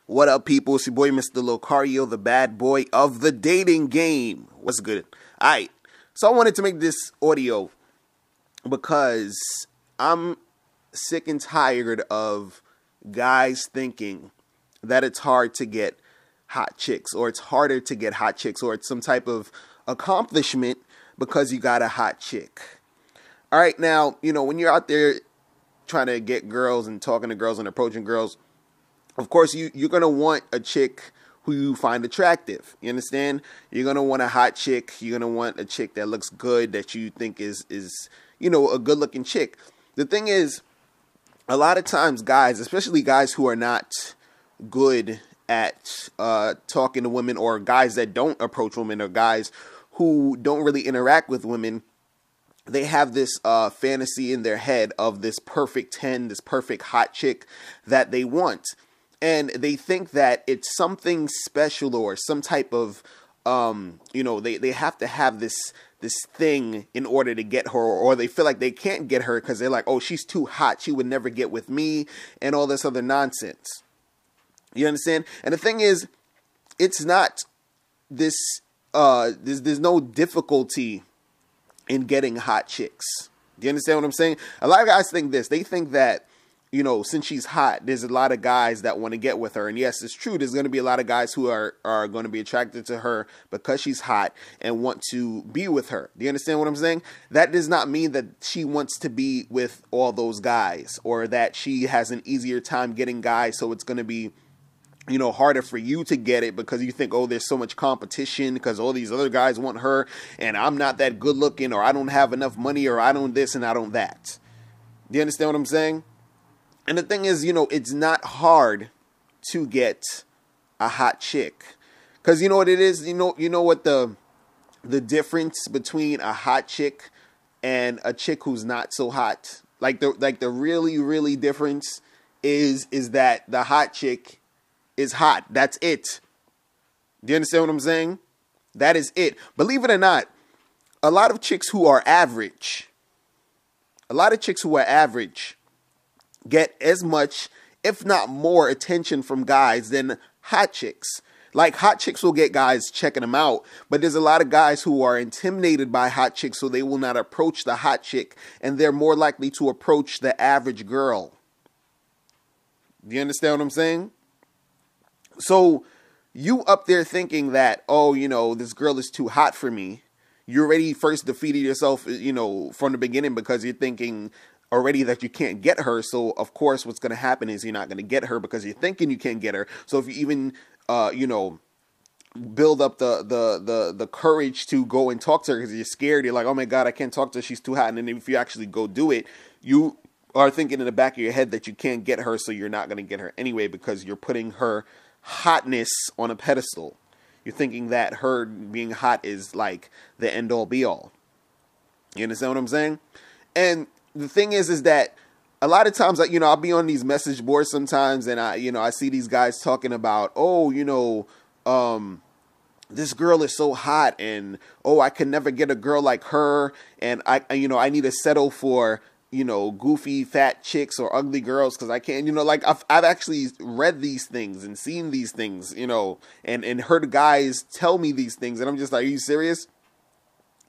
What up, people? It's your boy, Mr. Locario, the bad boy of the dating game. What's good? Alright, so I wanted to make this audio because I'm sick and tired of guys thinking that it's hard to get hot chicks, or it's harder to get hot chicks, or it's some type of accomplishment because you got a hot chick. Alright, now, when you're out there trying to get girls and talking to girls and approaching girls, of course, you're going to want a chick who you find attractive. You understand? You're going to want a hot chick. You're going to want a chick that looks good, that you think is a good-looking chick. The thing is, a lot of times guys, especially guys who are not good at talking to women, or guys that don't approach women, or guys who don't really interact with women, they have this fantasy in their head of this perfect 10, this perfect hot chick that they want. And they think that it's something special, or some type of, they have to have this thing in order to get her, or they feel like they can't get her because they're like, oh, she's too hot, she would never get with me, and all this other nonsense. You understand? And the thing is, it's not this, there's no difficulty in getting hot chicks. Do you understand what I'm saying? A lot of guys think this. They think that, since she's hot, there's a lot of guys that want to get with her. And yes, it's true. There's going to be a lot of guys who are going to be attracted to her because she's hot and want to be with her. Do you understand what I'm saying? That does not mean that she wants to be with all those guys, or that she has an easier time getting guys, so it's going to be harder for you to get it because you think, oh, there's so much competition because all these other guys want her and I'm not that good looking, or I don't have enough money, or I don't this and I don't that. Do you understand what I'm saying? And the thing is, it's not hard to get a hot chick, because you know what it is? You know what the difference between a hot chick and a chick who's not so hot? Like the really, really difference is that the hot chick is hot. That's it. Do you understand what I'm saying? That is it. Believe it or not, a lot of chicks who are average get as much, if not more, attention from guys than hot chicks. Like, hot chicks will get guys checking them out, but there's a lot of guys who are intimidated by hot chicks, so they will not approach the hot chick, and they're more likely to approach the average girl. Do you understand what I'm saying? So you up there thinking that, oh, this girl is too hot for me. You already first defeated yourself, from the beginning, because you're thinking already that you can't get her. So of course what's going to happen is you're not going to get her because you're thinking you can't get her. So if you even, build up the courage to go and talk to her because you're scared, you're like, oh my God, I can't talk to her, she's too hot. And then if you actually go do it, you are thinking in the back of your head that you can't get her. So you're not going to get her anyway, because you're putting her hotness on a pedestal. You're thinking that her being hot is like the end all be all. You understand what I'm saying? And the thing is that a lot of times, I'll be on these message boards sometimes, and I see these guys talking about, oh, this girl is so hot, and oh, I can never get a girl like her, and I need to settle for goofy fat chicks or ugly girls because I can't, I've actually read these things and seen these things, and heard guys tell me these things, and I'm just like, are you serious?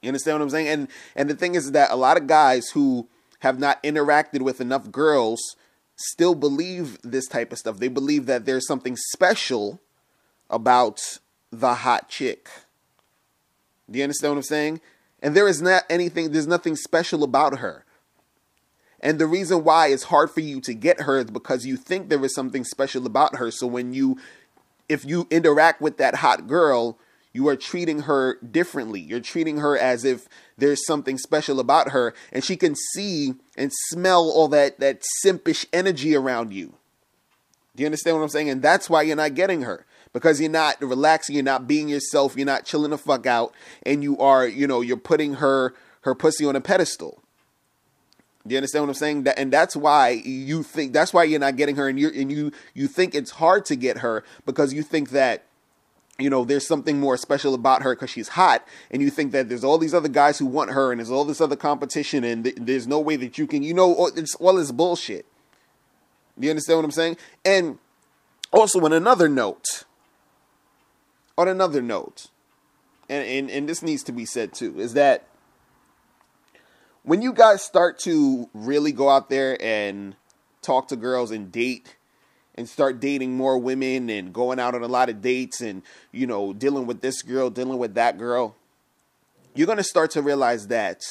You understand what I'm saying? And the thing is that a lot of guys who have not interacted with enough girls still believe this type of stuff. They believe that there's something special about the hot chick. Do you understand what I'm saying? And there's nothing special about her. And the reason why it's hard for you to get her is because you think there is something special about her. So if you interact with that hot girl, you are treating her differently. You're treating her as if there's something special about her, and she can see and smell all that simpish energy around you. Do you understand what I'm saying? And that's why you're not getting her, because you're not relaxing, you're not being yourself, you're not chilling the fuck out, and you are, you're putting her pussy on a pedestal. Do you understand what I'm saying? And that's why you're not getting her, and you think it's hard to get her because you think that there's something more special about her because she's hot, and you think that there's all these other guys who want her, and there's all this other competition, and there's no way that you can, it's all this bullshit. Do you understand what I'm saying? And Also, on another note, and this needs to be said too, is that when you guys start to really go out there and talk to girls and date and start dating more women and going out on a lot of dates and, you know, dealing with this girl, dealing with that girl, you're going to start to realize that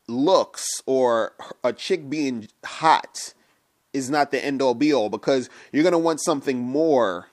looks or a chick being hot is not the end all be all, because you're going to want something more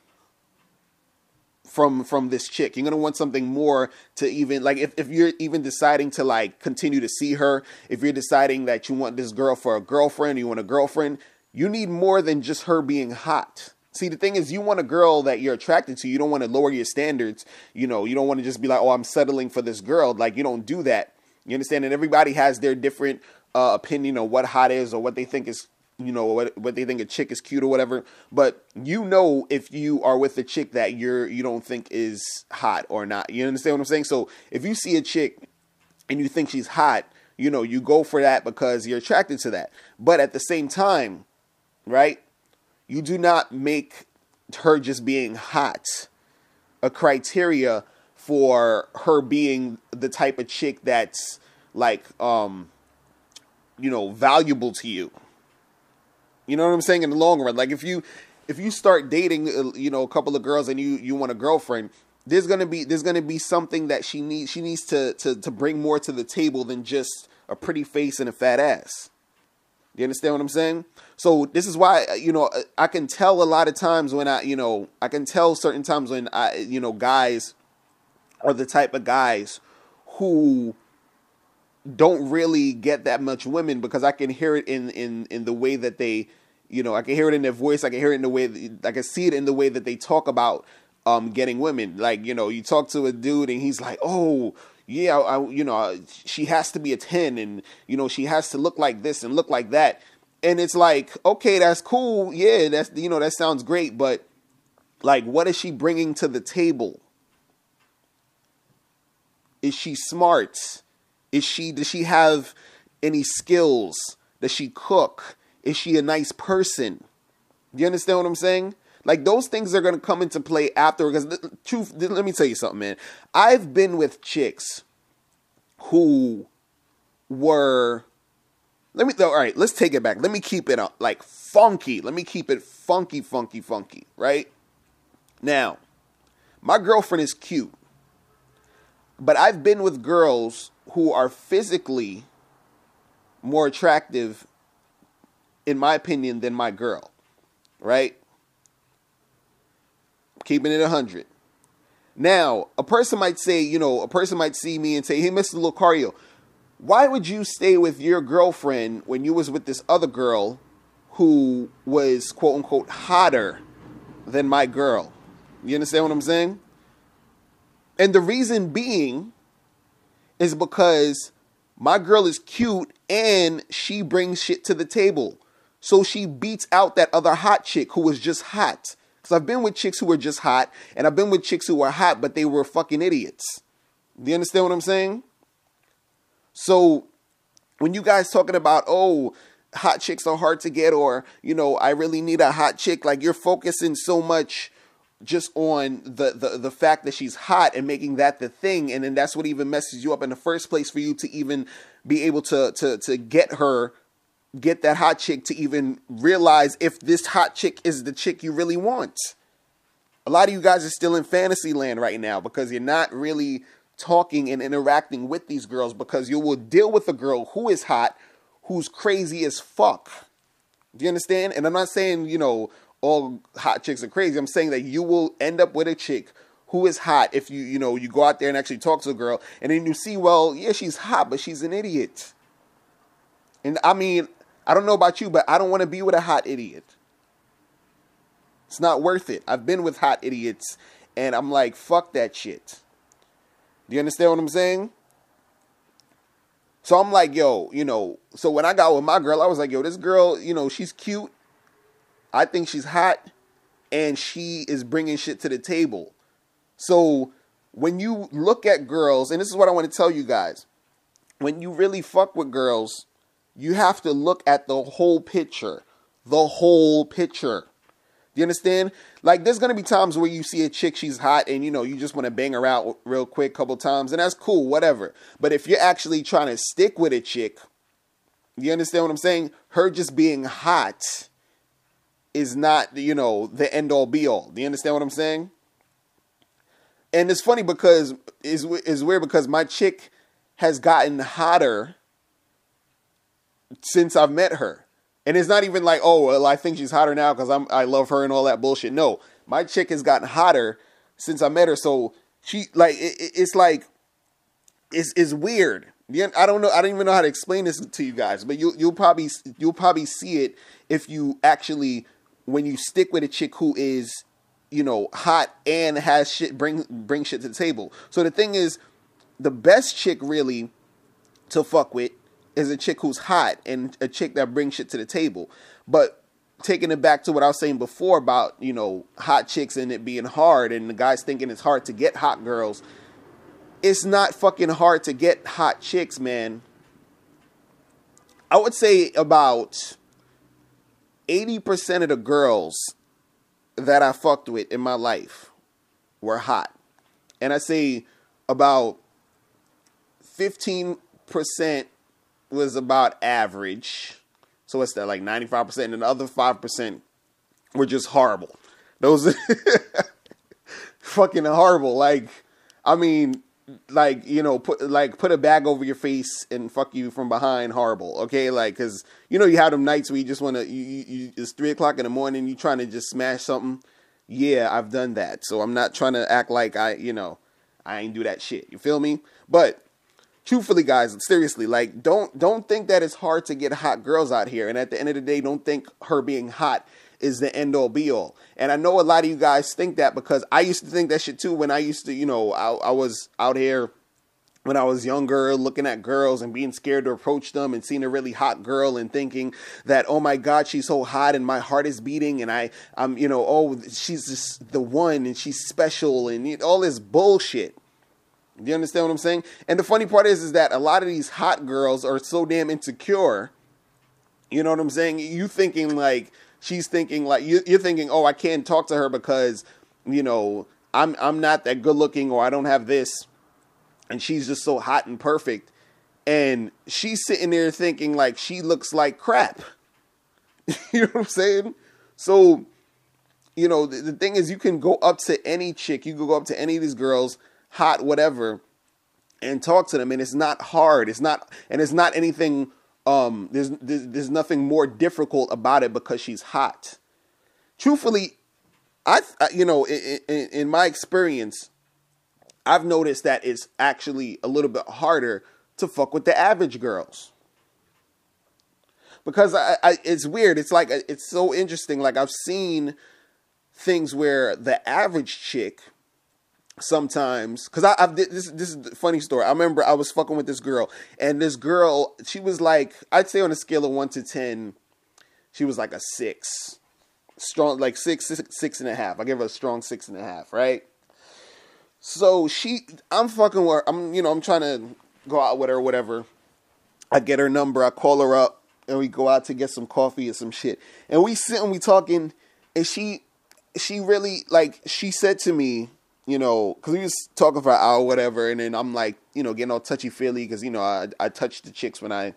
from this chick. You're going to want something more to even, like, if you're even deciding to, like, continue to see her, if you're deciding that you want this girl for a girlfriend, you want a girlfriend, you need more than just her being hot. See, the thing is, you want a girl that you're attracted to. You don't want to lower your standards. You know, you don't want to just be like, oh, I'm settling for this girl. Like, you don't do that. You understand? And everybody has their different opinion of what hot is, or what they think is, you know, what they think a chick is cute or whatever. But you know, if you are with a chick that you don't think is hot or not. You understand what I'm saying? So if you see a chick and you think she's hot, you know, you go for that because you're attracted to that. But at the same time, right, you do not make her just being hot a criteria for her being the type of chick that's, like, you know, valuable to you. You know what I'm saying? In the long run, like, if you start dating, you know, a couple of girls and you want a girlfriend, there's gonna be something that she needs to bring more to the table than just a pretty face and a fat ass. You understand what I'm saying? So this is why, you know, I can tell a lot of times when I can tell certain times when guys are the type of guys who don't really get that much women, because I can hear it in the way that they, you know, I can hear it in their voice. I can hear it in the way I can see it in the way that they talk about getting women. Like, you know, you talk to a dude and he's like, oh yeah, she has to be a 10, and, you know, she has to look like this and look like that. And it's like, okay, that's cool. Yeah, that's, you know, that sounds great. But, like, what is she bringing to the table? Is she smart? Does she have any skills? Does she cook? Is she a nice person? Do you understand what I'm saying? Like, those things are going to come into play after. Because let me tell you something, man. I've been with chicks who were, all right, let's take it back. Let me keep it like funky. Let me keep it funky, right? Now, my girlfriend is cute, but I've been with girls who are physically more attractive, in my opinion, than my girl, right? Keeping it 100. Now, a person might say, you know, a person might see me and say, hey, Mr. Lucario, why would you stay with your girlfriend when you was with this other girl who was, quote unquote, hotter than my girl? You understand what I'm saying? And the reason being is because my girl is cute and she brings shit to the table. So she beats out that other hot chick who was just hot. Because I've been with chicks who were just hot, and I've been with chicks who were hot, but they were fucking idiots. Do you understand what I'm saying? So when you guys talking about, oh, hot chicks are hard to get, or, you know, I really need a hot chick, like, you're focusing so much just on the fact that she's hot and making that the thing, and then that's what even messes you up in the first place for you to even be able to get that hot chick to even realize if this hot chick is the chick you really want. A lot of you guys are still in fantasy land right now because you're not really talking and interacting with these girls, because you will deal with a girl who is hot, who's crazy as fuck. Do you understand? And I'm not saying, you know, all hot chicks are crazy. I'm saying that you will end up with a chick who is hot if you go out there and actually talk to a girl, and then you see, well, yeah, she's hot, but she's an idiot. And I mean, I don't know about you, but I don't want to be with a hot idiot. It's not worth it. I've been with hot idiots, and I'm like, fuck that shit. Do you understand what I'm saying? So I'm like, yo, you know, so when I got with my girl, I was like, yo, this girl, you know, she's cute. I think she's hot, and she is bringing shit to the table. So when you look at girls, and this is what I want to tell you guys, when you really fuck with girls, you have to look at the whole picture. The whole picture. Do you understand? Like, there's going to be times where you see a chick, she's hot, and, you know, you just want to bang her out real quick a couple times, and that's cool, whatever. But if you're actually trying to stick with a chick, you understand what I'm saying? Her just being hot is not, you know, the end-all, be-all. Do you understand what I'm saying? And it's funny because, it's weird because my chick has gotten hotter since I've met her. And it's not even like, oh, well, I think she's hotter now because I love her and all that bullshit. No, my chick has gotten hotter since I met her. So she, like, it's like, it's weird. I don't know. I don't even know how to explain this to you guys, but you'll probably see it if you actually, when you stick with a chick who is, you know, hot and has shit, bring shit to the table. So the thing is, the best chick really to fuck with is a chick who's hot and a chick that brings shit to the table. But taking it back to what I was saying before about, you know, hot chicks and it being hard and the guys thinking it's hard to get hot girls, it's not fucking hard to get hot chicks, man. I would say about 80% of the girls that I fucked with in my life were hot. And I say about 15% was about average. So what's that, like 95%? And the other 5% were just horrible. Those fucking horrible. Like, I mean, like, you know, put a bag over your face and fuck you from behind, horrible. Okay, like, cause you know you have them nights where you just wanna, you it's 3 o'clock in the morning, you trying to just smash something. Yeah, I've done that. So I'm not trying to act like I ain't do that shit. You feel me? But truthfully, guys, seriously, like, don't think that it's hard to get hot girls out here. And at the end of the day, don't think her being hot is the end all be all. And I know a lot of you guys think that because I used to think that shit too when I used to, you know, I was out here when I was younger looking at girls and being scared to approach them and seeing a really hot girl and thinking that, oh my God, she's so hot and my heart is beating and I'm, you know, oh, she's just the one and she's special and all this bullshit. Do you understand what I'm saying? And the funny part is that a lot of these hot girls are so damn insecure. You know what I'm saying? You thinking like, she's thinking like, you're thinking, oh, I can't talk to her because, you know, I'm not that good looking or I don't have this. And she's just so hot and perfect. And she's sitting there thinking like she looks like crap. You know what I'm saying? So, you know, the thing is you can go up to any chick. You can go up to any of these girls, hot, whatever, and talk to them. And it's not hard. It's not anything. There's nothing more difficult about it because she's hot. Truthfully, you know, in my experience, I've noticed that it's actually a little bit harder to fuck with the average girls. Because it's weird. It's like, it's so interesting. Like, I've seen things where the average chick sometimes, because this is a funny story. I remember I was fucking with this girl, and this girl, she was like, I'd say on a scale of 1 to 10, she was like a 6. Strong, like 6.5. I give her a strong 6.5, right? So I'm fucking with her. I'm trying to go out with her or whatever. I get her number, I call her up, and we go out to get some coffee or some shit. And we sit and we talking, and she really, like, she said to me, you know, because we was talking for an hour or whatever, and then I'm like, you know, getting all touchy-feely because, you know, I touch the chicks when I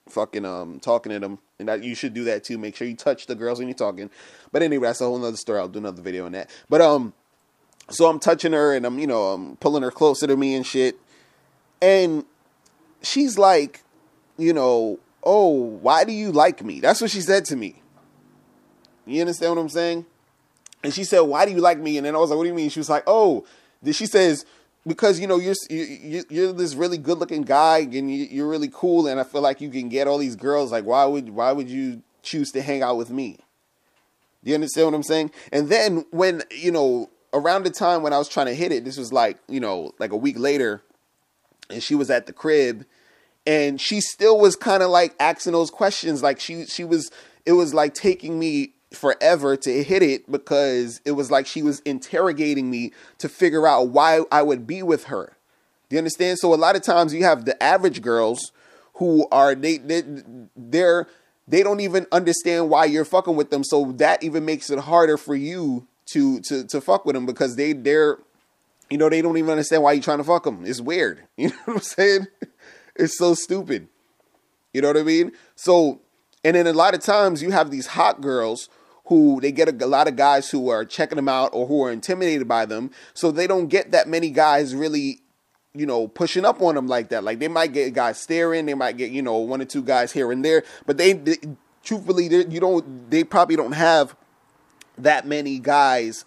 fucking talking to them, and that you should do that too. Make sure you touch the girls when you're talking. But anyway, that's a whole nother story. I'll do another video on that. But so I'm touching her and I'm pulling her closer to me and shit. And she's like, you know, oh, why do you like me? That's what she said to me. You understand what I'm saying? And she said, why do you like me? And then I was like, what do you mean? She was like, oh, she says, because, you know, you're this really good looking guy and you're really cool. And I feel like you can get all these girls. Like, why would you choose to hang out with me? Do you understand what I'm saying? And then when, you know, around the time when I was trying to hit it, this was like, you know, like a week later, and she was at the crib, and she still was kind of like asking those questions. Like it was like taking me forever to hit it because it was like she was interrogating me to figure out why I would be with her. Do you understand? So a lot of times you have the average girls who are, they're they don't even understand why you're fucking with them. So that even makes it harder for you to fuck with them, because they're you know, they don't even understand why you're trying to fuck them. It's weird. You know what I'm saying? It's so stupid. You know what I mean? So, and then a lot of times you have these hot girls who they get a lot of guys who are checking them out or who are intimidated by them. So they don't get that many guys really, you know, pushing up on them like that. Like, they might get guys staring. They might get, you know, 1 or 2 guys here and there. But they truthfully, they probably don't have that many guys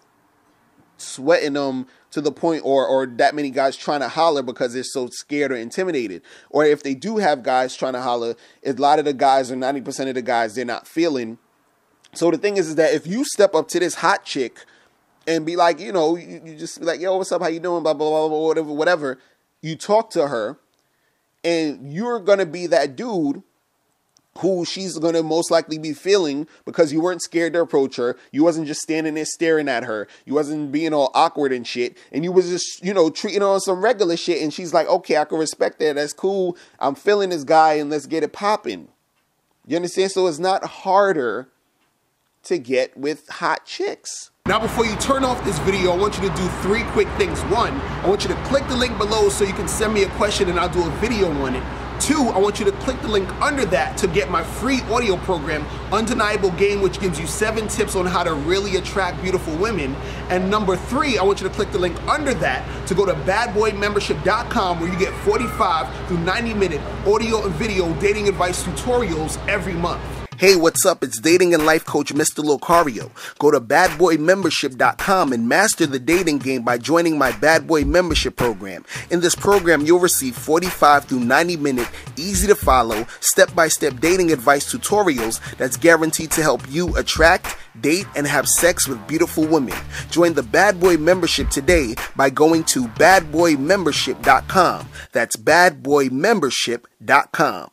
sweating them to the point, or that many guys trying to holler because they're so scared or intimidated. Or if they do have guys trying to holler, a lot of the guys, or 90% of the guys, they're not feeling. So the thing is that if you step up to this hot chick and be like, you know, you just be like, yo, what's up? How you doing? Blah, blah, blah, blah, whatever. You talk to her, and you're going to be that dude who she's going to most likely be feeling, because you weren't scared to approach her. You wasn't just standing there staring at her. You wasn't being all awkward and shit. And you was just, you know, treating her on some regular shit. And she's like, okay, I can respect that. That's cool. I'm feeling this guy, and let's get it popping. You understand? So it's not harder to get with hot chicks. Now, before you turn off this video, I want you to do 3 quick things. 1, I want you to click the link below so you can send me a question and I'll do a video on it. 2, I want you to click the link under that to get my free audio program, Undeniable Game, which gives you 7 tips on how to really attract beautiful women. And number 3, I want you to click the link under that to go to badboymembership.com, where you get 45 through 90-minute audio and video dating advice tutorials every month. Hey, what's up? It's dating and life coach Mr. Locario. Go to badboymembership.com and master the dating game by joining my Bad Boy Membership program. In this program, you'll receive 45 through 90-minute, easy to follow, step-by-step dating advice tutorials that's guaranteed to help you attract, date, and have sex with beautiful women. Join the Bad Boy Membership today by going to badboymembership.com. That's badboymembership.com.